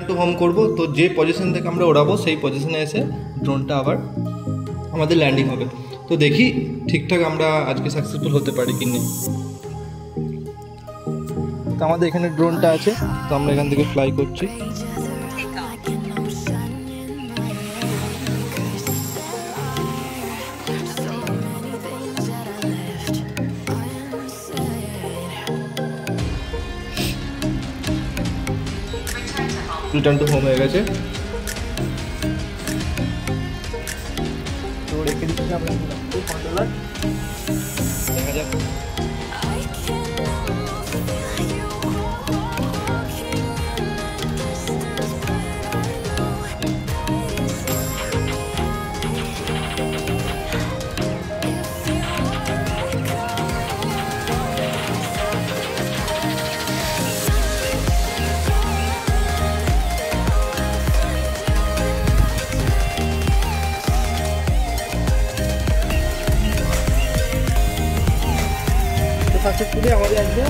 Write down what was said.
একটু হোম করব, তো যে পজিশন থেকে আমরা ওড়াবো সেই পজিশনে এসে ড্রোনটা আবার আমাদের ল্যান্ডিং হবে। তো দেখি ঠিকঠাক আমরা আজকে সাকসেসফুল হতে পারি কি না। তো আমাদের এখানে ড্রোনটা আছে, তো আমরা এখান থেকে ফ্লাই করছি। রিটার্ন টু হোম হয়ে গেছে, তো রেখে দিচ্ছি আমরা কন্ট্রোলার। দেখা যাক। সাকসেসফুলি আমাদের আজকে